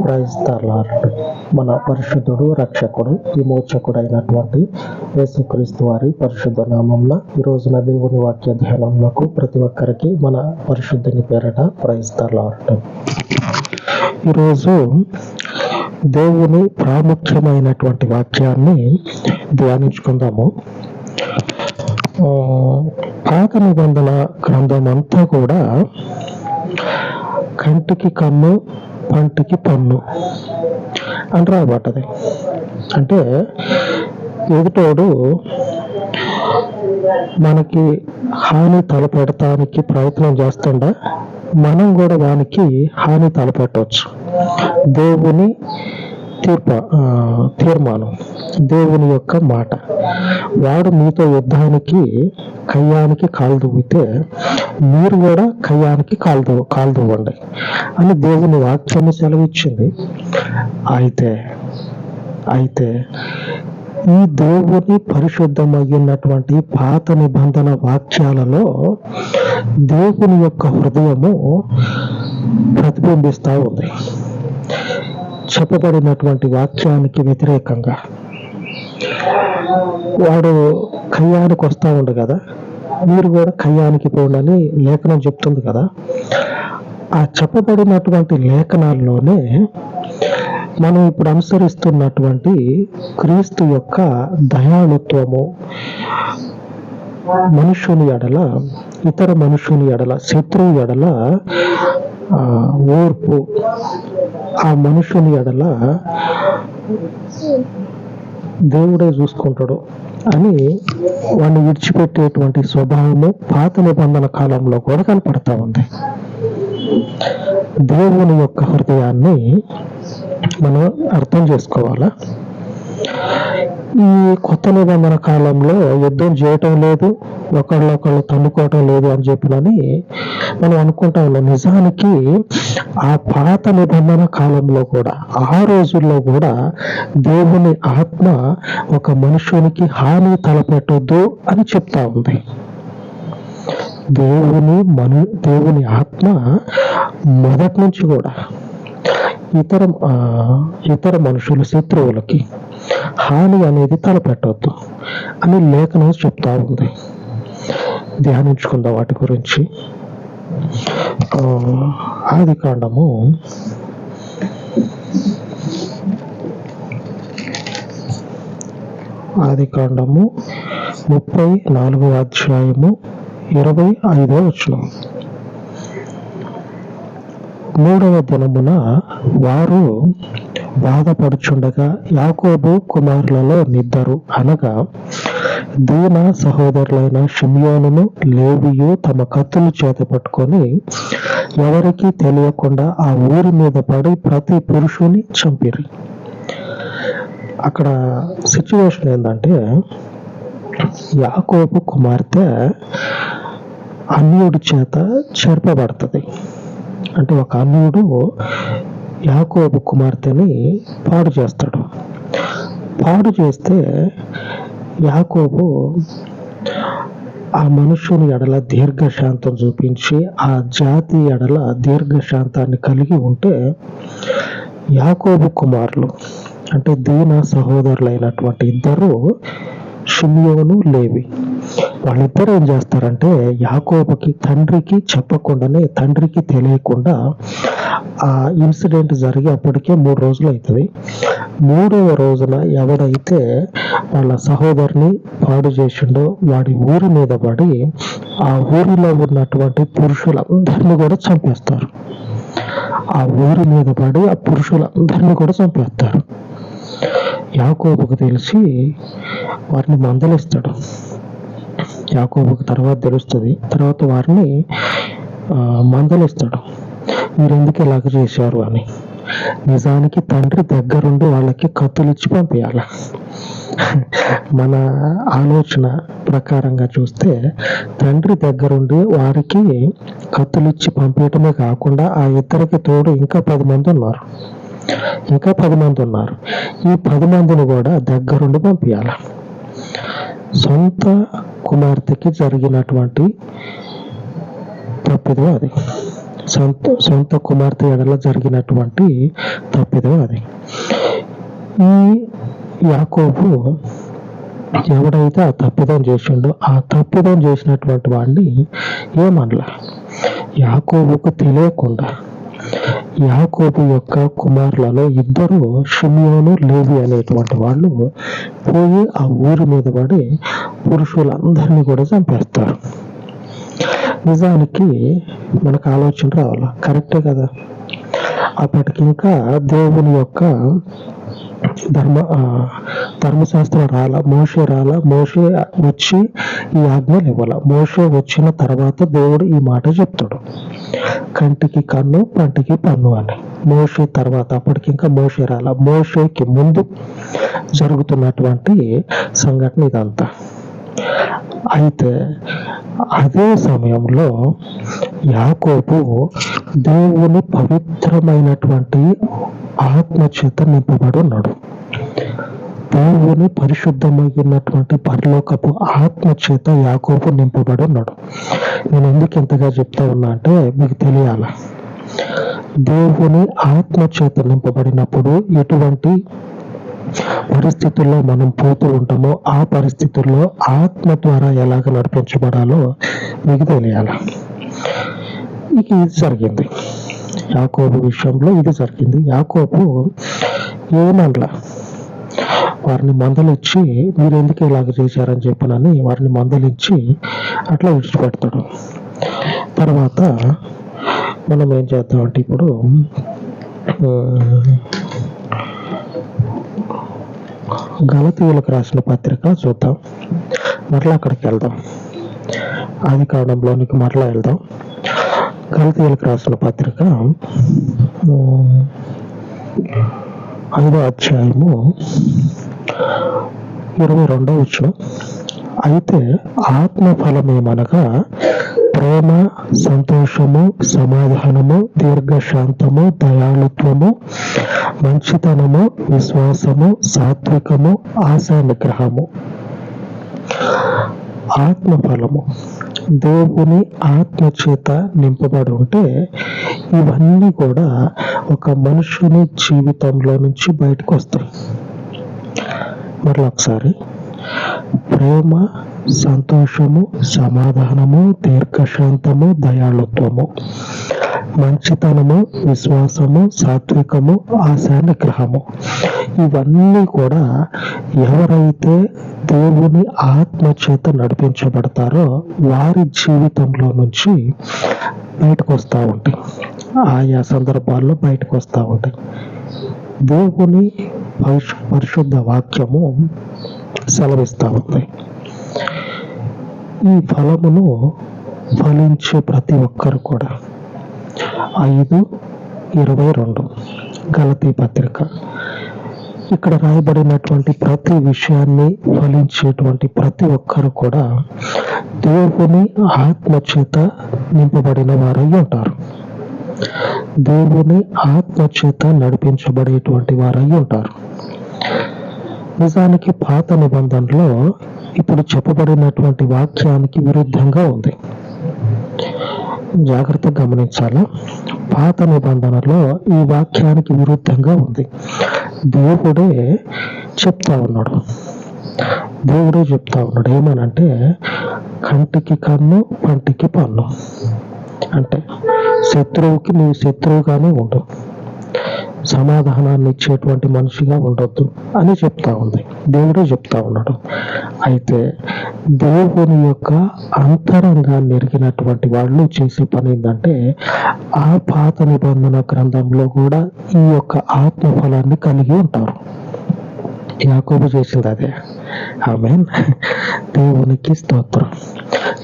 Praise the lord. మన పరిశుద్ధుడు, రక్షకుడు, విమోచకుడైనటువంటి యేసుక్రీస్తు వారి పరిశుద్ధ నామమున ఈ రోజున దేవుని వాక్య ధ్యానములకు ప్రతి ఒక్కరికి మన పరిశుద్ధుని పేరట ప్రైజ్ ద లార్డ్. ఈరోజు దేవుని ప్రాముఖ్యమైనటువంటి వాక్యాన్ని ధ్యానించుకుందాము. పాత నిబంధన గ్రంథం అంతా కూడా కంటికి కన్ను, పంటికి పన్ను అని రాబట్టది. అంటే ఎదుటోడు మనకి హాని తలపెడటానికి ప్రయత్నం చేస్తుండా మనం కూడా వానికి హాని తలపెట్టవచ్చు. దేవుని తీర్మానం, దేవుని యొక్క మాట. వాడు మీతో యుద్ధానికి కయ్యానికి కాలు దువ్వితే మీరు కూడా కయ్యానికి కాలు దువ్వండి అని దేవుని వాక్యాన్ని సెలవిచ్చింది. అయితే ఈ దేవుని పరిశుద్ధమైనటువంటి పాత నిబంధన వాక్యాలలో దేవుని యొక్క హృదయము ప్రతిబింబిస్తూ ఉంది. చెప్పబడినటువంటి వాక్యానికి వ్యతిరేకంగా వాడు కయ్యానికి వస్తూ ఉండు కదా, మీరు కూడా కయ్యానికి పోండి లేఖనం చెప్తుంది కదా. ఆ చెప్పబడినటువంటి లేఖనాల్లోనే మనం ఇప్పుడు అనుసరిస్తున్నటువంటి క్రీస్తు యొక్క దయాళుత్వము, మనుషుని ఎడల, ఇతర మనుషుని ఎడల, శత్రువు ఎడల ఓర్పు, ఆ మనుషుని ఎడల దేవుడే చూసుకుంటాడు అని వాడిని విడిచిపెట్టేటువంటి స్వభావము పాత నిబంధన కాలంలో కూడా కనపడతా ఉంది. దేవుని యొక్క హృదయాన్ని మనం అర్థం చేసుకోవాలా. ఈ కొత్త నిబంధన కాలంలో యుద్ధం చేయటం లేదు, ఒకళ్ళొకళ్ళు తన్నుకోవటం లేదు అని చెప్పినని మనం అనుకుంటా ఉన్నాం. నిజానికి ఆ పాత నిబంధన కాలంలో కూడా, ఆ రోజుల్లో కూడా దేవుని ఆత్మ ఒక మనుషునికి హాని తలపెట్టొద్దు అని చెప్తా ఉంది. దేవుని ఆత్మ మొదటి నుంచి కూడా ఇతర మనుషుల శత్రువులకి హాని అనేది తలపెట్టొద్దు అని లేఖనం చెప్తా ఉంది. ధ్యానించుకుందాం వాటి గురించి. ఆదికాండము 34వ అధ్యాయము 25వ వచనం. 3వ దినమున వారు బాధపడుచుండగా యాకోబు కుమారులలో నిద్దరు అనగా దీనా సహోదరులైన షిమ్యోనును లేవియు తమ కత్తులు చేత పట్టుకొని ఎవరికి తెలియకుండా ఆ ఊరి మీద పడి ప్రతి పురుషుని చంపిరి. అక్కడ సిచ్యువేషన్ ఏంటంటే, యాకోబు కుమార్తె అన్యుడి చేత చెరపబడుతుంది. అంటే ఒక అన్యుడు యాకోబు కుమార్తెని పాడు చేస్తాడు. పాడు చేస్తే యాకోబు ఆ మనుషుని ఎడల దీర్ఘశాంతం చూపించి ఆ జాతి ఎడల దీర్ఘశాంతాన్ని కలిగి ఉంటే, యాకోబు కుమారులు అంటే దీనా సహోదరులైనటువంటి ఇద్దరు, షిమ్యోను, లేవి, వాళ్ళిద్దరు ఏం చేస్తారంటే యాకోబుకి తండ్రికి చెప్పకుండానే, తండ్రికి తెలియకుండా ఆ ఇన్సిడెంట్ జరిగి అప్పటికే 3 రోజులు అవుతుంది. 3వ రోజున ఎవడైతే వాళ్ళ సహోదరుని పాడు చేసిండో వాడి ఊరి మీద పడి ఆ ఊరిలో ఉన్నటువంటి పురుషులందరినీ కూడా చంపేస్తారు. ఆ ఊరి మీద పడి ఆ పురుషులందరినీ కూడా చంపేస్తారు. యాకోబుకు తెలిసి వారిని మందలిస్తాడు. యాకోబుకు తర్వాత తెలుస్తుంది. తర్వాత వారిని మందలిస్తాడు, మీరు ఎందుకు ఇలాగ చేశారు అని. నిజానికి తండ్రి దగ్గరుండి వాళ్ళకి కత్తులు ఇచ్చి పంపించాలి. మన ఆలోచన ప్రకారంగా చూస్తే తండ్రి దగ్గరుండి వారికి కత్తులు ఇచ్చి పంపించటమే కాకుండా ఆ ఇద్దరికి తోడు ఇంకా 10 మంది ఉన్నారు. ఈ 10 మందిని కూడా దగ్గరుండి పంపించాలి. సొంత కుమార్తెకి జరిగినటువంటి తప్పిదం అది. సొంత కుమార్తె ఎడల జరిగినటువంటి తప్పిదం అది. ఈ యాకోబు ఎవడైతే ఆ తప్పిదం చేసిండో ఆ తప్పిదం చేసినటువంటి వాడిని ఏమనలా. యాకోబుకు తెలియకుండా యాకోబు యొక్క కుమారులలో ఇద్దరు షిమ్యోను, లేవి అనేటువంటి వాళ్ళు పోయి ఆ ఊరి మీద పడి పురుషులందరినీ కూడా చంపేస్తారు. నిజానికి మనకు ఆలోచన రావాలా, కరెక్టే కదా. అప్పటికింకా దేవుని యొక్క ధర్మశాస్త్రం మోషే మోషే వచ్చి ఈ ఆజ్ఞలు ఇవ్వాల. మోషే వచ్చిన తర్వాత దేవుడు ఈ మాట చెప్తాడు, కంటికి కన్ను పంటికి పన్ను అని. మోషే తర్వాత అప్పటికింకా మోషే మోషేకి ముందు జరుగుతున్నటువంటి సంఘటన ఇదంతా. అయితే అదే సమయంలో యాకోబు దేవుని పవిత్రమైనటువంటి ఆత్మ చేత నింపబడి ఉన్నాడు. దేవుని పరిశుద్ధమైనటువంటి పరలోకపు ఆత్మ చేత యాకోబు నింపబడి ఉన్నాడు. నేను ఎందుకు ఇంతగా చెప్తా ఉన్నా అంటే మీకు తెలియాల. దేవుని ఆత్మ చేత నింపబడినప్పుడు ఎటువంటి పరిస్థితుల్లో మనం పోతూ ఉంటామో ఆ పరిస్థితుల్లో ఆత్మ ద్వారా ఎలాగ నడిపించబడాలో మీకు తెలియాలి. ఇది జరిగింది యాకోబు విషయంలో, ఇది జరిగింది. యాకోబు ఏమనలా, వారిని మందలిచ్చి మీరు ఎందుకు ఇలాగ చేశారని చెప్పనని వారిని మందలించి అట్లా విడిచిపెడతాడు. తర్వాత మనం ఏం చేద్దామంటే ఇప్పుడు గలతీయులకు రాసిన పత్రిక చూద్దాం. మరలా అక్కడికి వెళ్దాం, ఆది కాండంలోనికి మరలా వెళ్దాం. గలతీయులకు రాసిన పత్రిక 5వ అధ్యాయము 22వ వచనం. అయితే ఆత్మఫలమేమనగా ప్రేమ, సంతోషము, సమాధానము, దీర్ఘశాంతము, దయాళుత్వము, మంచితనము, విశ్వాసము, సాత్వికము, ఆశా నిగ్రహము. ఆత్మఫలము దేవుని ఆత్మ చేత నింపబడి ఉంటే ఇవన్నీ కూడా ఒక మనుషుని జీవితంలో నుంచి బయటకు వస్తాయి. మరలా ఒకసారి, ప్రేమ, సంతోషము, సమాధానము, దీర్ఘశాంతము, దయాళుత్వము, మంచితనము, విశ్వాసము, సాత్వికము, ఆశా నిగ్రహము. ఇవన్నీ కూడా ఎవరైతే దేవుని ఆత్మ చేత నడిపించబడతారో వారి జీవితంలో నుంచి బయటకు వస్తూ ఉంటాయి. ఆయా సందర్భాల్లో బయటకు వస్తూ ఉంటాయి. దేవుని పరిశుద్ధ వాక్యము సెలవిస్తూ ఉంది. ఈ ఫలమును ఫలించే ప్రతి ఒక్కరు కూడా 5:22 గలతీ పత్రిక. ఇక్కడ రాయబడినటువంటి ప్రతి విషయాన్ని ఫలించేటువంటి ప్రతి ఒక్కరు కూడా దేవుని ఆత్మ చేత నింపబడిన వారై ఉంటారు. దేవుని ఆత్మ చేత నడిపించబడేటువంటి వారై ఉంటారు. నిజానికి పాత నిబంధనలో ఇప్పుడు చెప్పబడినటువంటి వాక్యానికి విరుద్ధంగా ఉంది. జాగ్రత్తగా గమనించాలా. పాత నిబంధనలో ఈ వాక్యానికి విరుద్ధంగా ఉంది. దేవుడే చెప్తా ఉన్నాడు. ఏమనంటే కంటికి కన్ను పంటికి పన్ను. అంటే శత్రువుకి నీవు శత్రువుగానే ఉండు, సమాధానాన్ని ఇచ్చేటువంటి మనిషిగా ఉండొద్దు అని చెప్తా ఉంది. దేవుడే చెప్తా ఉన్నాడు. అయితే దేవుని యొక్క అంతరంగాన్ని ఎరిగినటువంటి వాళ్ళు చేసే పని ఏంటంటే ఆ పాత నిబంధన గ్రంథంలో కూడా ఈ యొక్క ఆత్మఫలాన్ని కలిగి ఉంటారు. యాకోబు చేసింది అదే. ఆమేన్. దేవునికి స్తోత్రం.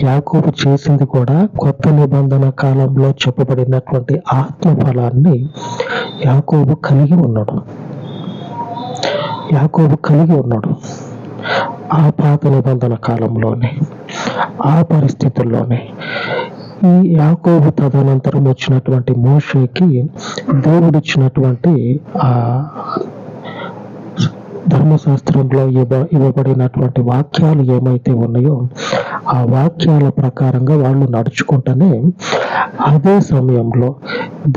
యాకోబు చేసింది కూడా కొత్త నిబంధన కాలంలో చెప్పబడినటువంటి ఆత్మఫలాన్ని యాకోబు కలిగి ఉన్నాడు. ఆ పాత నిబంధన కాలంలోనే, ఆ పరిస్థితుల్లోనే ఈ యాకోబు తదనంతరం వచ్చినటువంటి మోషేకి దేవుడిచ్చినటువంటి ఆ ధర్మశాస్త్రంలో ఇవ్వబడినటువంటి వాక్యాలు ఏమైతే ఉన్నాయో ఆ వాక్యాల ప్రకారంగా వాళ్ళు నడుచుకుంటూనే అదే సమయంలో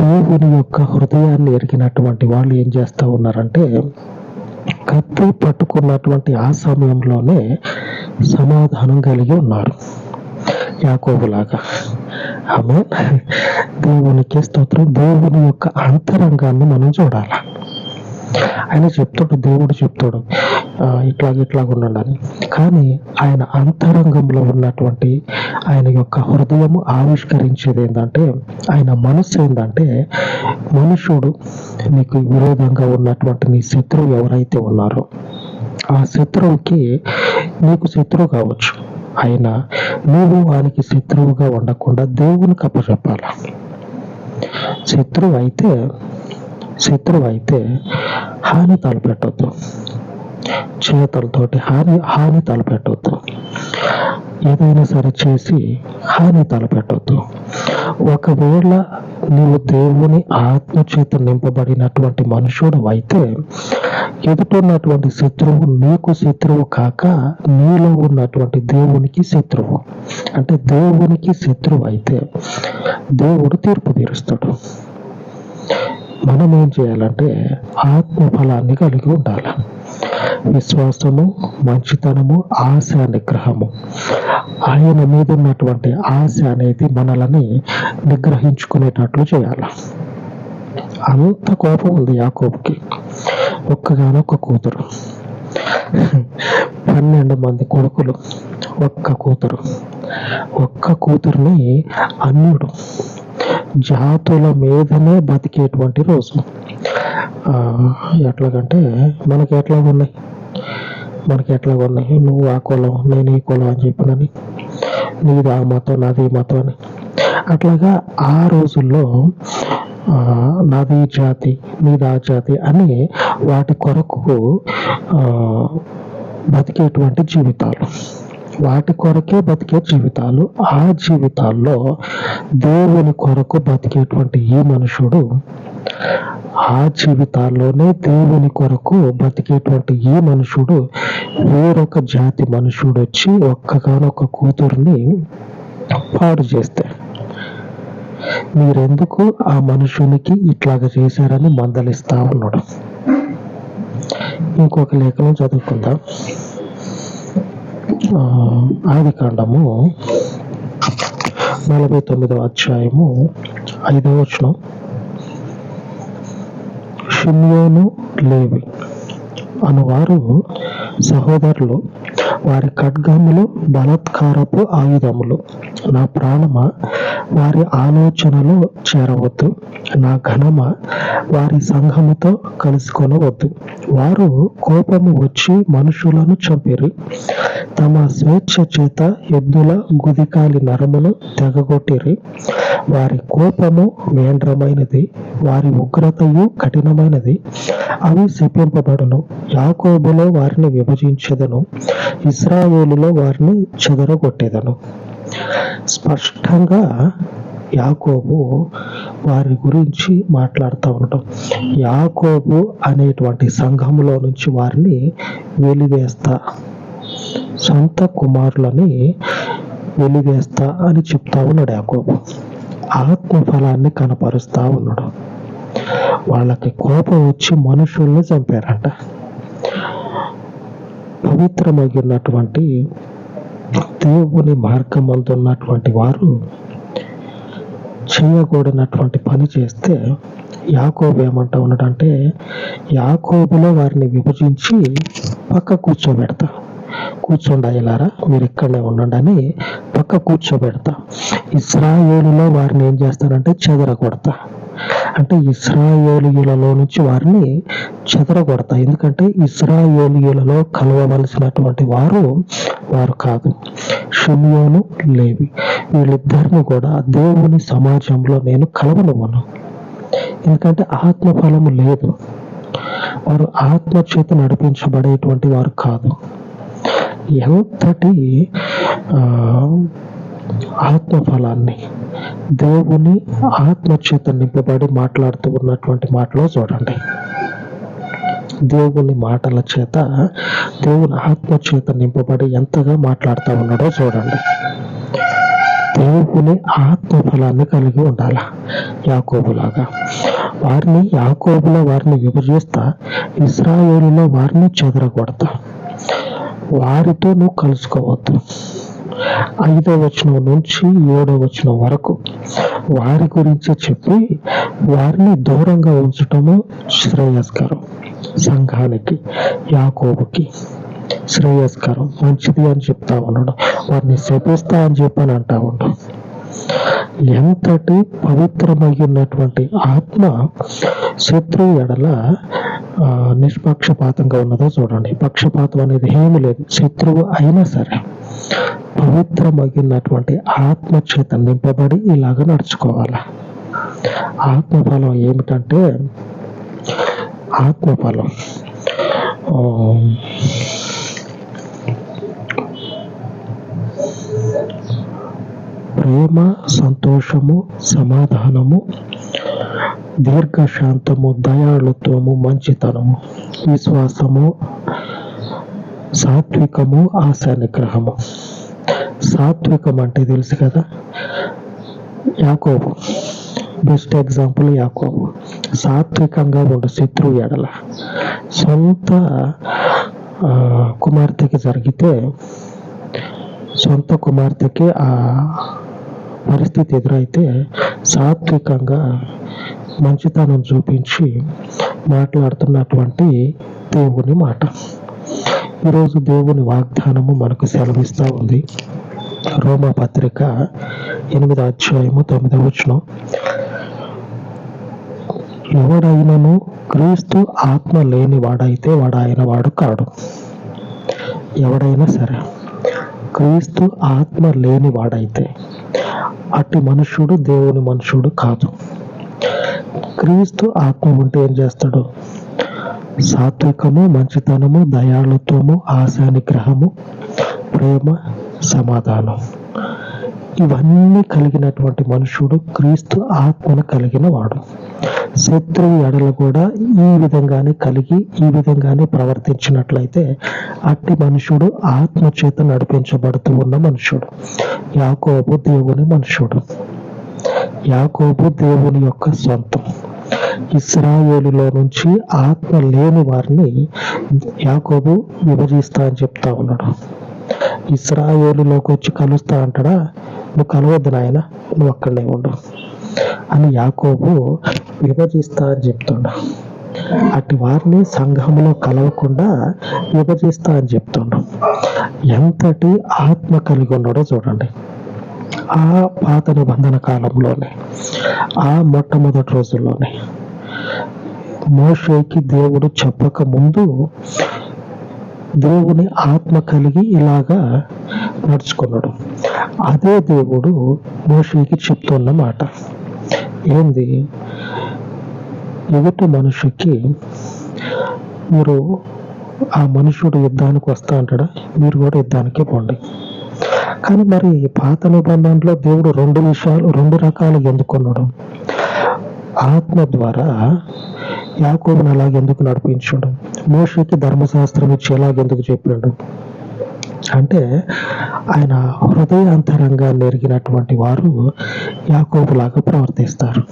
దేవుని యొక్క హృదయాన్ని ఎరిగినటువంటి వాళ్ళు ఏం చేస్తూ ఉన్నారంటే కత్తి పట్టుకున్నటువంటి ఆ సమయంలోనే సమాధానం కలిగి ఉన్నారు, యాకోబులాగా. ఆమె దేవునికి స్తోత్రం. దేవుని యొక్క అంతరంగాన్ని మనం చూడాలి. ఆయన చెప్తాడు, దేవుడు చెప్తాడు ఇట్లాగ ఉండండి అని. కానీ ఆయన అంతరంగంలో ఉన్నటువంటి ఆయన యొక్క హృదయము ఆవిష్కరించేది ఏంటంటే, ఆయన మనస్సు ఏంటంటే, మనుషుడు నీకు విరోధంగా ఉన్నటువంటి నీ శత్రువు ఎవరైతే ఉన్నారో ఆ శత్రువుకి నీకు శత్రువు కావచ్చు, అయినా నువ్వు వానికి శత్రువుగా ఉండకుండా దేవునికి అప్పచెప్పాలి. శత్రువు అయితే హాని తలపెట్టొద్దు, చేతులతోటి హాని తలపెట్టొద్దు, ఏదైనా సరే చేసి హాని తలపెట్టొద్దు. ఒకవేళ నీవు దేవుని ఆత్మ చేత నింపబడినటువంటి మనుషుడు అయితే ఎదుటున్నటువంటి శత్రువు నీకు శత్రువు కాక నీలో ఉన్నటువంటి దేవునికి శత్రువు. అంటే దేవునికి శత్రువు అయితే దేవుడు తీర్పు తీరుస్తాడు. మనం ఏం చేయాలంటే ఆత్మ ఫలాన్ని కలిగి ఉండాలి. విశ్వాసము, మంచితనము, ఆశ, నిగ్రహము. ఆయన మీద ఉన్నటువంటి ఆశ అనేది మనల్ని నిగ్రహించుకునేటట్లు చేయాలి. అంత కోపం ఉంది యాకోబుకి. ఒక్కగానొక్క కూతురు, 12 మంది కొడుకులు, ఒక్క కూతురుని అన్యుడు జాతుల మీదనే బతికేటువంటి రోజు. ఎట్లాగంటే మనకి ఎట్లాగున్నాయి, నువ్వు ఆ కులం నేను ఈ కులం అని చెప్పినని, నీది ఆ మతం నాది ఈ మతం అని. అట్లాగా ఆ రోజుల్లో నాది జాతి నీది ఆ జాతి అని వాటి కొరకు బతికేటువంటి జీవితాలు, వాటి కొరకే బతికే జీవితాలు. ఆ జీవితాల్లో దేవుని కొరకు బతికేటువంటి ఈ మనుషుడు, ఆ జీవితాల్లోనే దేవుని కొరకు బతికేటువంటి ఈ మనుషుడు వేరొక జాతి మనుషుడు వచ్చి ఒక్కగానొక్క కూతుర్ని పాడు చేస్తే మీరెందుకు ఆ మనుషునికి ఇట్లాగ చేశారని మందలిస్తా ఉన్నాడు. ఇంకొక లేఖనం చదువుకుందాం. ఆదికాండము 49వ అధ్యాయము 5వ వచనం. షిమ్యోను, లేవి అనువారు సహోదరులు, వారి ఖడ్గములు బలాత్కారపు ఆయుధములు. నా ప్రాణమా, వారి ఆలోచనలో చేరవద్దు. నా ఘనమా, వారి సంఘముతో కలుసుకొనవద్దు. వారు కోపము వచ్చి మనుషులను చంపిరి. తమ స్వేచ్ఛ చేత ఎద్దుల గుదికాలి నరమును తెగగొట్టిరి. వారి కోపము వేంద్రమైనది, వారి ఉగ్రతయు కఠినమైనది. అవి శపింపబడును. యాకోబులో వారిని విభజించెదను, ఇశ్రాయేలులో వారిని చెదరగొట్టెదను. స్పష్టంగా యాకోబు వారి గురించి మాట్లాడుతూ ఉండటం. యాకోబు అనేటువంటి సంఘములో నుంచి వారిని వెలివేస్తా, సొంత కుమారులని వెలివేస్తా అని చెప్తా ఉన్నాడు యాకోబు. ఆత్మఫలాన్ని కనపరుస్తా ఉన్నాడు. వాళ్ళకి కోపం వచ్చి మనుషుల్ని చంపారంట. పవిత్రమైనటువంటి దేవుని మార్గమందు ఉన్నటువంటి వారు చేయకూడనటువంటి పని చేస్తే యాకోబు ఏమంటా ఉన్నాడంటే, యాకోబులో వారిని విభజించి పక్క కూర్చోండి అయ్యలారా, మీరు ఇక్కడనే ఉండండి అని పక్క కూర్చోబెడతా. ఇశ్రాయేలులో వారిని ఏం చేస్తానంటే చెదరగొడతా. అంటే ఇశ్రాయేలీయులలో నుంచి వారిని చెదరగొడతా. ఎందుకంటే ఇశ్రాయేలీయులలో కలవవలసినటువంటి వారు కాదు. షిమ్యోను, లేవి వీళ్ళిద్దరిని కూడా దేవుని సమాజంలో నేను కలవనివ్వను. ఎందుకంటే ఆత్మఫలము లేదు, వారు ఆత్మ చేత నడిపించబడేటువంటి వారు కాదు. ఎంతటి ఆత్మఫలాన్ని దేవుని ఆత్మ చేత నింపబడి మాట్లాడుతూ ఉన్నటువంటి మాటలో చూడండి. దేవుని మాటల చేత, దేవుని ఆత్మ చేత నింపబడి ఎంతగా మాట్లాడుతూ ఉన్నాడో చూడండి. దేవుని ఆత్మ ఫలాన్ని కలిగి ఉండాల. యాకోబులాగా వారిని విభజిస్తా, ఇశ్రాయేలులో వారిని చెదరగొడతా. వారితో నువ్వు కలుసుకోవద్దు. 5వ వచనం నుంచి 7వ వచనం వరకు వారి గురించి చెప్పి వారిని దూరంగా ఉంచటము శ్రేయస్కరం. సంఘానికి, యాకోబుకి శ్రేయస్కరం, మంచిది అని చెప్తా ఉన్నాడు. వారిని శపిస్తా అని చెప్పని అంటా ఉన్నాడు. ఎంతటి పవిత్రమైనటువంటి ఆత్మ శత్రువు ఎడల నిష్పక్షపాతంగా ఉన్నదో చూడండి. పక్షపాతం అనేది ఏమీ లేదు. శత్రువు అయినా సరే పవిత్రమైనటువంటి ఆత్మ చేత నింపబడి ఇలాగ నడుచుకోవాలి. ఆత్మఫలం ఏమిటంటే, ఆత్మఫలం ప్రేమ, సంతోషము, సమాధానము, దీర్ఘశాంతము, దయాళుత్వము, మంచితనము, విశ్వాసము, సాత్వికము, ఆశా నిగ్రహము. సాత్వికం అంటే తెలుసు కదా, యాకోబు బెస్ట్ ఎగ్జాంపుల్. యాకోబు సాత్వికంగా ఉండు శత్రువు ఎడల. సొంత కుమార్తెకి జరిగితే, సొంత కుమార్తెకి ఆ పరిస్థితి ఎదురైతే సాత్వికంగా మంచితనం చూపించి మాట్లాడుతున్నటువంటి దేవుని మాట. ఈరోజు దేవుని వాగ్దానము మనకు సెలవిస్తూ ఉంది. రోమా పత్రిక 8వ అధ్యాయము 9వ వచనం, ఎవడైనను క్రీస్తు ఆత్మ లేని వాడైతే వాడు ఆయన వాడు కాడు. ఎవడైనా సరే క్రీస్తు ఆత్మ లేని వాడైతే అట్టి మనుష్యుడు దేవుని మనుష్యుడు కాదు. క్రీస్తు ఆత్మ ఉంటే ఏం చేస్తాడు? సాత్వికము, మంచితనము, దయాళుత్వము, ఆశా నిగ్రహము, ప్రేమ, సమాధానం, ఇవన్నీ కలిగినటువంటి మనుషుడు క్రీస్తు ఆత్మను కలిగిన వాడు. శత్రువు ఎడల కూడా ఈ విధంగానే కలిగి ఈ విధంగానే ప్రవర్తించినట్లయితే అట్టి మనుషుడు ఆత్మ చేత నడిపించబడుతూ ఉన్న మనుషుడు. యాకోబు దేవుని మనుషుడు. యాకోబు దేవుని యొక్క సొంతం. ఇశ్రాయేలులో నుంచి ఆత్మ లేని వారిని యాకోబు విభజిస్తా అని చెప్తా ఉన్నాడు. ఇశ్రాయేలులోకి వచ్చి కలుస్తా అంటాడా? నువ్వు కలవద్దు నాయన, నువ్వు అక్కడనే ఉండు అని యాకోబు విభజిస్తా అని చెప్తుండు. అటు వారిని సంఘంలో కలవకుండా విభజిస్తా అని చెప్తుండు. ఎంతటి ఆత్మ కలిగి ఉన్నాడో చూడండి. ఆ పాత నిబంధన కాలంలోనే, ఆ మొట్టమొదటి రోజుల్లోనే మోషేకి దేవుడు చెప్పక ముందు దేవుని ఆత్మ కలిగి ఇలాగా నడుచుకున్నాడు. అదే దేవుడు మోషేకి చెప్తున్న మాట ఏంది? ఎదుటి మనిషికి మీరు, ఆ మనుషుడు యుద్ధానికి వస్తా అంటాడా, మీరు కూడా యుద్ధానికే పోండి. కానీ మరి పాత నిబంధనలో దేవుడు రెండు రకాలుగా ఎందుకున్నాడు? ఆత్మ ద్వారా యాకోబుని అలాగెందుకు నడిపించాడు? మోషేకి ధర్మశాస్త్రం ఇచ్చి ఎలాగెందుకు చెప్పాడు అంటే, ఆయన హృదయాంతరంగాన్ని ఎరిగినటువంటి వారు యాకోబులాగా ప్రవర్తిస్తారు.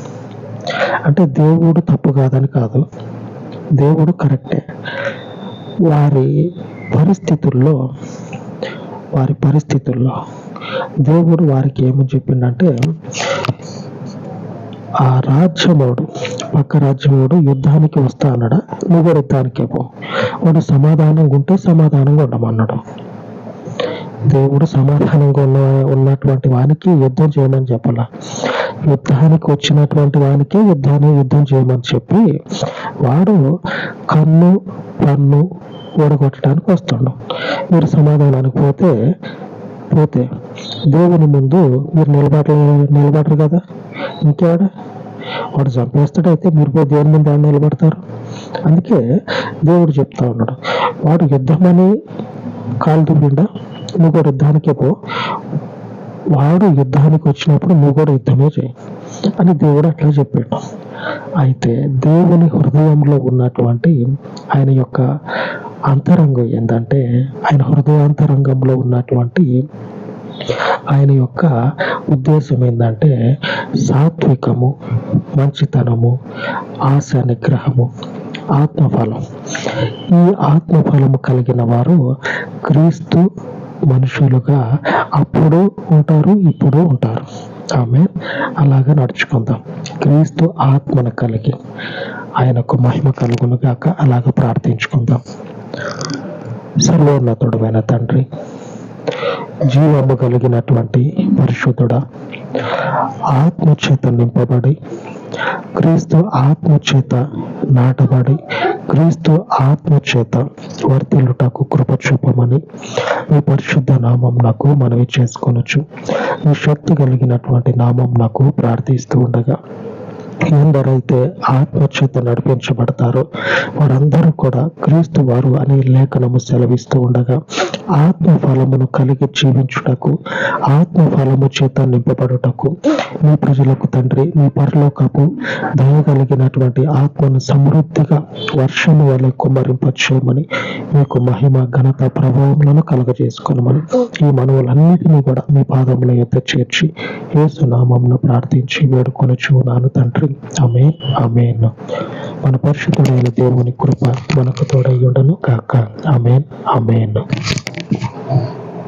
అంటే దేవుడు తప్పు కాదని కాదు, దేవుడు కరెక్టే. వారి పరిస్థితుల్లో దేవుడు వారికి ఏమని చెప్పిండంటే, ఆ రాజ్యముడు, పక్క రాజ్యముడు యుద్ధానికి వస్తా అన్నాడా, నువ్వు యుద్ధానికే పో. వాడు సమాధానంగా ఉంటే సమాధానంగా ఉండమన్నాడు. దేవుడు సమాధానంగా ఉన్నటువంటి వానికి యుద్ధం చేయమని చెప్పాల. యుద్ధానికి వచ్చినటువంటి వానికే యుద్ధం చేయమని చెప్పి వాడు కన్ను పన్ను ఓడగొట్టడానికి వస్తాడు. మీరు సమాధానానికి పోతే దేవుని ముందు మీరు నిలబడరు కదా, ఇంకేడ వాడు చంపేస్తాడైతే మీరు పోయి దేవుని ముందు ఆయన నిలబడతారు. అందుకే దేవుడు చెప్తా ఉన్నాడు, వాడు యుద్ధమని కాలు దువ్విండా, నువ్వు కూడా యుద్ధానికే పో. వాడు యుద్ధానికి వచ్చినప్పుడు నువ్వు కూడా యుద్ధమే చేయి అని దేవుడు అట్లా చెప్పాడు. అయితే దేవుని హృదయంలో ఉన్నటువంటి ఆయన యొక్క అంతరంగం ఏంటంటే, ఆయన హృదయాంతరంగంలో ఉన్నటువంటి ఆయన యొక్క ఉద్దేశం ఏంటంటే సాత్వికము, మంచితనము, ఆశ నిగ్రహము, ఆత్మఫలం. ఈ ఆత్మఫలము కలిగిన వారు క్రీస్తు మనుషులుగా అప్పుడు ఉంటారు, ఇప్పుడు ఉంటారు. ఆమె అలాగా నడుచుకుందాం. క్రీస్తు ఆత్మను కలిగి ఆయనకు మహిమ కలుగును గాక. అలాగ ప్రార్థించుకుందాం. సర్వోన్నతుడమైన తండ్రి, జీవము కలిగినటువంటి పరిశుద్ధుడా, ఆత్మచేత నింపబడి, క్రీస్తు ఆత్మచేత నాటబడి, క్రీస్తు ఆత్మచేత వర్తిల్లుటకు కృప చూపమని మీ పరిశుద్ధ నామం నాకు మనవి చేసుకొనొచ్చు. మీ శక్తి కలిగినటువంటి నామం నాకు ప్రార్థిస్తూ ఉండగా, ఎందరైతే ఆత్మచేత నడిపించబడతారో వారందరూ కూడా క్రీస్తు వారు అని లేఖనము సెలవిస్తూ ఉండగా, ఆత్మ ఫలమును కలిగి జీవించుటకు, ఆత్మ ఫలము చేత నింపబడుటకు మీ ప్రజలకు తండ్రి, మీ పరలోకపు దయ కలిగినటువంటి ఆత్మను సమృద్ధిగా వర్షము వలె కుమ్మరింపచేయమని, మీకు మహిమ ఘనత ప్రభావములను కలుగజేసుకొనమని ఈ మనవులన్నిటినీ కూడా మీ పాదముల యొద్ద చేర్చి యేసు నామమున ప్రార్థించి వేడుకొనుచున్నాను తండ్రి. ఆమేన్, ఆమేన్. మన పరిశుద్ధుడైన దేవుని కృప మనకు తోడై ఉండను కాక. ఆమేన్, ఆమేన్.